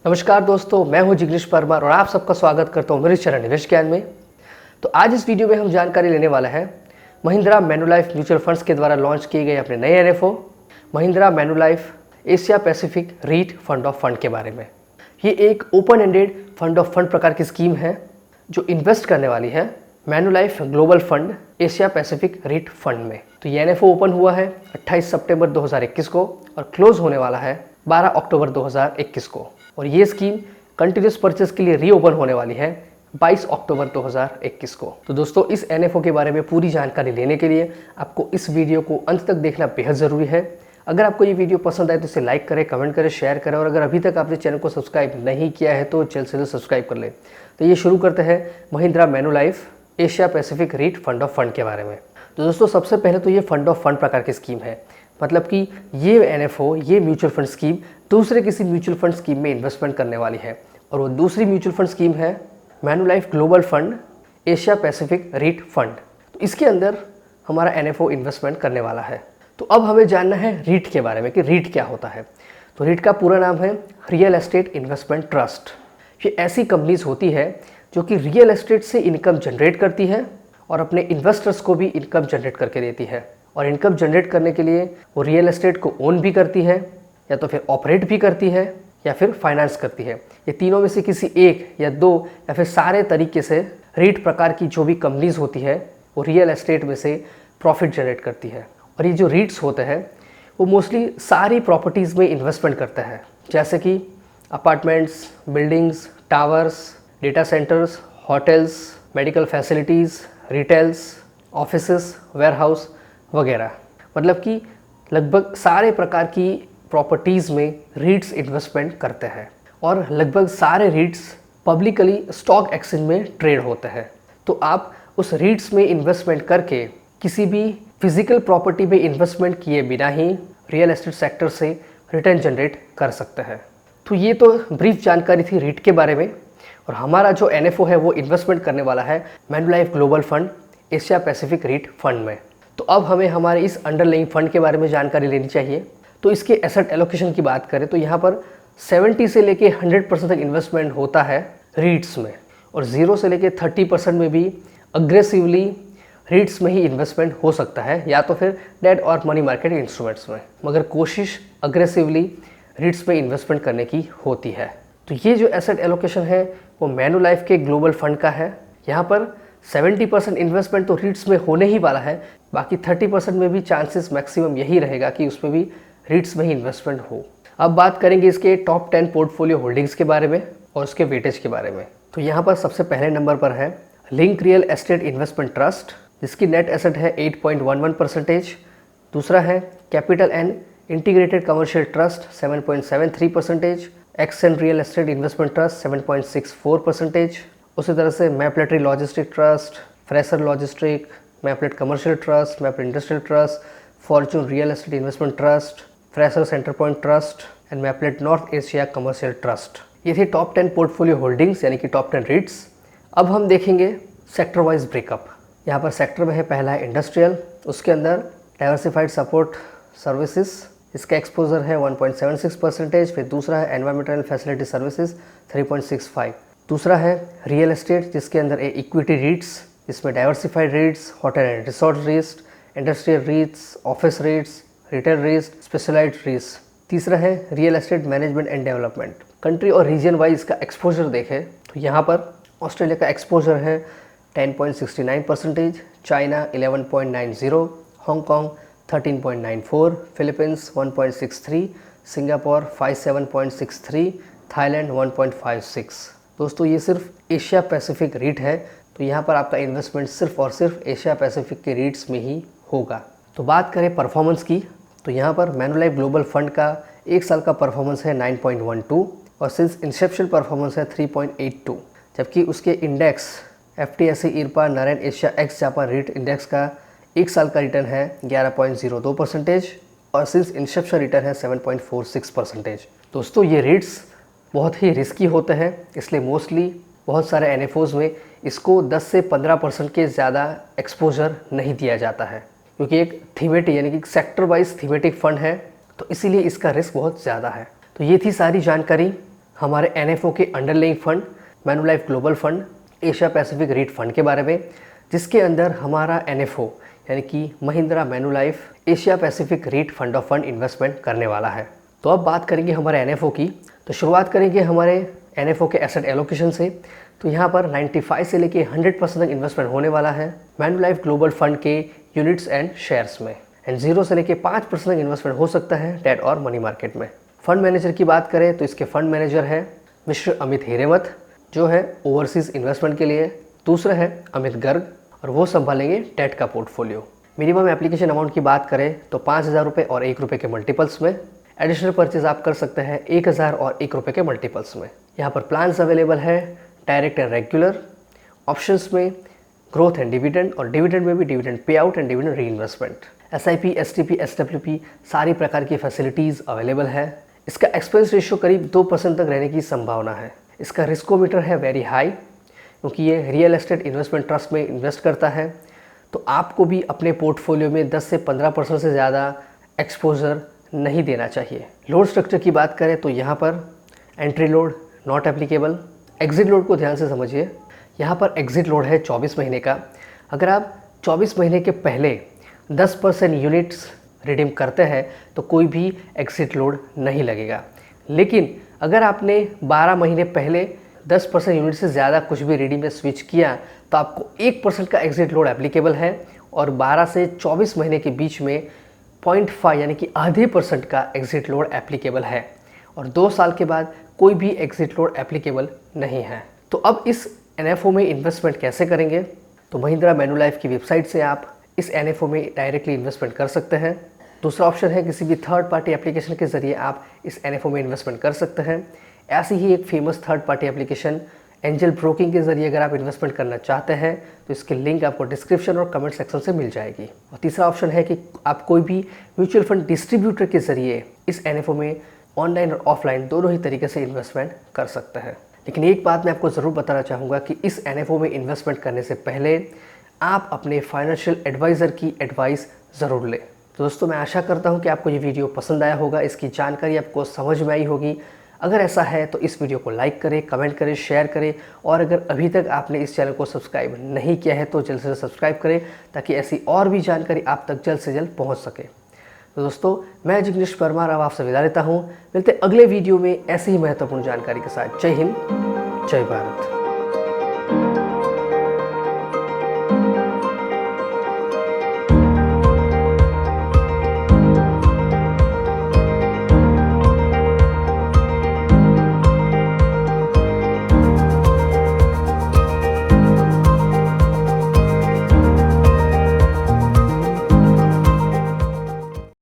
नमस्कार दोस्तों, मैं हूं जिग्नेश परमार और आप सबका स्वागत करता हूं मेरे चैनल निवेश ज्ञान में। तो आज इस वीडियो में हम जानकारी लेने वाला है महिंद्रा मैन्युलाइफ म्यूचुअल फंड्स के द्वारा लॉन्च किए गए अपने नए NFO Mahindra Manulife Asia Pacific REIT fund of fund के बारे में। ये एक open ended fund of fund प्रकार की स्कीम है जो इन्वेस्ट करने वाली है Manulife global fund Asia Pacific REIT fund में। तो ये एनएफओ ओपन हुआ है 28 सितंबर 2021 को और क्लोज होने वाला है 12 अक्टूबर 2021 को। और ये स्कीम कंटिन्यूस परचेस के लिए रीओपन होने वाली है 22 अक्टूबर 2021 को। तो दोस्तों, इस एनएफओ के बारे में पूरी जानकारी लेने के लिए आपको इस वीडियो को अंत तक देखना बेहद ज़रूरी है। अगर आपको ये वीडियो पसंद आए तो इसे लाइक करें, कमेंट करें, शेयर करें और अगर अभी तक आपने चैनल को सब्सक्राइब नहीं किया है तो जल्द से जल्द सब्सक्राइब कर लें। तो ये शुरू करते हैं Mahindra Manulife Asia Pacific REIT fund of fund के बारे में। तो दोस्तों, सबसे पहले तो ये फंड ऑफ फंड प्रकार की स्कीम है, मतलब कि ये एनएफओ ये म्यूचुअल फंड स्कीम दूसरे किसी म्यूचुअल फंड स्कीम में इन्वेस्टमेंट करने वाली है और वो दूसरी म्यूचुअल फंड स्कीम है Manulife global fund Asia Pacific REIT fund. तो इसके अंदर हमारा एनएफओ इन्वेस्टमेंट करने वाला है। तो अब हमें जानना है रीट के बारे में कि रीट क्या होता है। तो रीट का पूरा नाम है रियल एस्टेट इन्वेस्टमेंट ट्रस्ट। ये ऐसी कंपनीज होती है जो कि रियल एस्टेट से इनकम जनरेट करती है और अपने इन्वेस्टर्स को भी इनकम जनरेट करके देती है। और इनकम जनरेट करने के लिए वो रियल एस्टेट को ओन भी करती है या तो फिर ऑपरेट भी करती है या फिर फाइनेंस करती है। ये तीनों में से किसी एक या दो या फिर सारे तरीके से रीट प्रकार की जो भी कंपनीज होती है वो रियल एस्टेट में से प्रॉफिट जनरेट करती है। और ये जो रीट्स होते हैं वो मोस्टली सारी प्रॉपर्टीज़ में इन्वेस्टमेंट करते हैं, जैसे कि apartments, buildings, towers, data centres, hotels, medical facilities, retails, offices, warehouse वगैरह। मतलब कि लगभग सारे प्रकार की प्रॉपर्टीज़ में रीट्स इन्वेस्टमेंट करते हैं और लगभग सारे रीट्स पब्लिकली स्टॉक एक्सचेंज में ट्रेड होते हैं। तो आप उस रीट्स में इन्वेस्टमेंट करके किसी भी फिजिकल प्रॉपर्टी में इन्वेस्टमेंट किए बिना ही रियल एस्टेट सेक्टर से रिटर्न जनरेट कर सकते हैं। तो ये तो ब्रीफ जानकारी थी रीट के बारे में। और हमारा जो एनएफओ है वो इन्वेस्टमेंट करने वाला है Manulife global fund Asia Pacific REIT fund में। तो अब हमें हमारे इस अंडरलाइंग फंड के बारे में जानकारी लेनी चाहिए। तो इसके एसेट एलोकेशन की बात करें तो यहाँ पर 70 से लेके 100% तक इन्वेस्टमेंट होता है रीट्स में और 0 से लेके 30% में भी अग्रेसिवली रीट्स में ही इन्वेस्टमेंट हो सकता है या तो फिर डेट और मनी मार्केट इंस्ट्रूमेंट्स में, मगर कोशिश अग्रेसिवली रीट्स में इन्वेस्टमेंट करने की होती है। तो ये जो एसेट एलोकेशन है वो मैन्युलाइफ के ग्लोबल फंड का है। यहाँ पर 70% इन्वेस्टमेंट तो रीट्स में होने ही वाला है, बाकी 30% में भी चांसेस मैक्सिमम यही रहेगा कि उसमें भी रीट्स में ही इन्वेस्टमेंट हो। अब बात करेंगे इसके टॉप 10 पोर्टफोलियो होल्डिंग्स के बारे में और उसके वेटेज के बारे में। तो यहाँ पर सबसे पहले नंबर पर है link real estate investment trust, जिसकी नेट एसेट है 8.11%। दूसरा है capital and integrated commercial trust 7.73%, ascent real estate investment trust 7.64%। उसी तरह से Mapletree logistic trust, Frasers logistic, Mapletree commercial trust, Mapletree industrial trust, fortune real estate investment trust, Frasers centre point trust and Mapletree north Asia commercial trust. ये थी top 10 portfolio holdings यानी कि top 10 रीट्स। अब हम देखेंगे सेक्टर वाइज ब्रेकअप। यहाँ पर sector में है पहला है इंडस्ट्रियल, उसके अंदर डाइवर्सिफाइड सपोर्ट सर्विसेज, इसका एक्सपोजर है 1.76%। फिर दूसरा है एनवायरमेंटल फैसिलिटी सर्विसेज 3.65। दूसरा है रियल एस्टेट, जिसके अंदर है इक्विटी रीट्स, जिसमें diversified REITs, hotel and resort REITs, industrial REITs, office REITs, retail REITs, specialised REITs. तीसरा है real estate management and development. Country और रीजन वाइज इसका एक्सपोजर देखें तो यहाँ पर ऑस्ट्रेलिया का एक्सपोजर है 10.69%, China 11.90, Hong Kong 13.94, Philippines 1.63, Singapore 57.63, Thailand 1.56। दोस्तों, ये सिर्फ एशिया पैसिफिक रीट है, तो यहाँ पर आपका इन्वेस्टमेंट सिर्फ और सिर्फ एशिया पैसिफिक के रीट्स में ही होगा। तो बात करें परफॉर्मेंस की तो यहाँ पर मैन्युलाइफ ग्लोबल फंड का एक साल का परफॉर्मेंस है 9.12 और सिंस इंसेप्शन परफॉर्मेंस है 3.82, जबकि उसके इंडेक्स FTSE इरपा Nareit Asia ex Japan REIT index का एक साल का रिटर्न है 11.02% और सिंस इंसेप्शन रिटर्न है 7.46%। दोस्तों, ये रीट्स बहुत ही रिस्की होते हैं, इसलिए मोस्टली बहुत सारे एनएफओज में इसको 10 से 15% के ज़्यादा एक्सपोजर नहीं दिया जाता है, क्योंकि एक थीमेटिक यानी कि सेक्टर वाइज थीमेटिक फंड है, तो इसीलिए इसका रिस्क बहुत ज़्यादा है। तो ये थी सारी जानकारी हमारे NFO के underlying fund Manulife global fund, Asia Pacific REIT fund के बारे में, जिसके अंदर हमारा NFO यानी कि Mahindra Manulife Asia Pacific REIT fund of fund investment करने वाला है। तो अब बात करेंगे हमारे NFO की। तो शुरुआत करेंगे हमारे NFO के एसेट एलोकेशन से। तो यहाँ पर 95 से लेके 100% तक इन्वेस्टमेंट होने वाला है मैनुलाइफ ग्लोबल फंड के यूनिट्स एंड शेयर्स में, एंड 0 से लेके 5% तक इन्वेस्टमेंट हो सकता है डेट और मनी मार्केट में। फंड मैनेजर की बात करें तो इसके फंड मैनेजर है मिस्टर अमित हिरेमथ, जो है ओवरसीज इन्वेस्टमेंट के लिए। दूसरा है अमित गर्ग और वो संभालेंगे डेट का पोर्टफोलियो। मिनिमम एप्लीकेशन अमाउंट की बात करें तो 5,000 रुपये और ₹1 के मल्टीपल्स में। एडिशनल परचेज आप कर सकते हैं 1,000 और ₹1 के मल्टीपल्स में। यहाँ पर प्लान्स अवेलेबल है डायरेक्ट एंड रेगुलर, ऑप्शंस में ग्रोथ एंड डिविडेंड, और डिविडेंड में भी dividend pay out and dividend री इन्वेस्टमेंट। SIP, STP, SWP सारी प्रकार की फैसिलिटीज़ अवेलेबल है। इसका एक्सपेंस रेशियो करीब 2% तक रहने की संभावना है। इसका रिस्कोमीटर है वेरी हाई, क्योंकि ये रियल एस्टेट इन्वेस्टमेंट ट्रस्ट में इन्वेस्ट करता है। तो आपको भी अपने पोर्टफोलियो में 10 से 15% से ज़्यादा एक्सपोजर नहीं देना चाहिए। लोड स्ट्रक्चर की बात करें तो यहाँ पर entry load not applicable. Exit load को ध्यान से समझिए। यहाँ पर एग्जिट लोड है 24 महीने का। अगर आप 24 महीने के पहले 10% यूनिट्स रिडीम करते हैं तो कोई भी एग्जिट लोड नहीं लगेगा। लेकिन अगर आपने 12 महीने पहले 10% यूनिट से ज़्यादा कुछ भी रिडीम में स्विच किया तो आपको 1% का एग्जिट लोड एप्लीकेबल है, और 12 से 24 महीने के बीच में 0.5 यानी कि आधे % का एग्जिट लोड एप्लीकेबल है, और 2 साल के बाद कोई भी एग्जिट लोड एप्लीकेबल नहीं है। तो अब इस NFO में इन्वेस्टमेंट कैसे करेंगे? तो महिंद्रा मैनुलाइफ की वेबसाइट से आप इस NFO में डायरेक्टली इन्वेस्टमेंट कर सकते हैं। दूसरा ऑप्शन है किसी भी थर्ड पार्टी एप्लीकेशन के ज़रिए आप इस NFO में इन्वेस्टमेंट कर सकते हैं। ऐसी ही एक famous third party application angel broking के ज़रिए अगर आप इन्वेस्टमेंट करना चाहते हैं तो इसकी लिंक आपको डिस्क्रिप्शन और कमेंट सेक्शन से मिल जाएगी। और तीसरा ऑप्शन है कि आप कोई भी म्यूचुअल फंड डिस्ट्रीब्यूटर के ज़रिए इस NFO में ऑनलाइन और ऑफलाइन दोनों ही तरीके से इन्वेस्टमेंट कर सकते हैं। लेकिन एक बात मैं आपको ज़रूर बताना चाहूँगा कि इस NFO में इन्वेस्टमेंट करने से पहले आप अपने फाइनेंशियल एडवाइज़र की एडवाइस ज़रूर लें। तो दोस्तों, मैं आशा करता हूँ कि आपको ये वीडियो पसंद आया होगा, इसकी जानकारी आपको समझ में आई होगी। अगर ऐसा है तो इस वीडियो को लाइक करें, कमेंट करें, शेयर करें, और अगर अभी तक आपने इस चैनल को सब्सक्राइब नहीं किया है तो जल्द से जल्द सब्सक्राइब करें, ताकि ऐसी और भी जानकारी आप तक जल्द से जल्द पहुँच सके। तो दोस्तों, मैं जिग्नेश परमार अब आपसे विदा लेता हूँ। मिलते अगले वीडियो में ऐसी ही महत्वपूर्ण जानकारी के साथ। जय हिंद, जय भारत।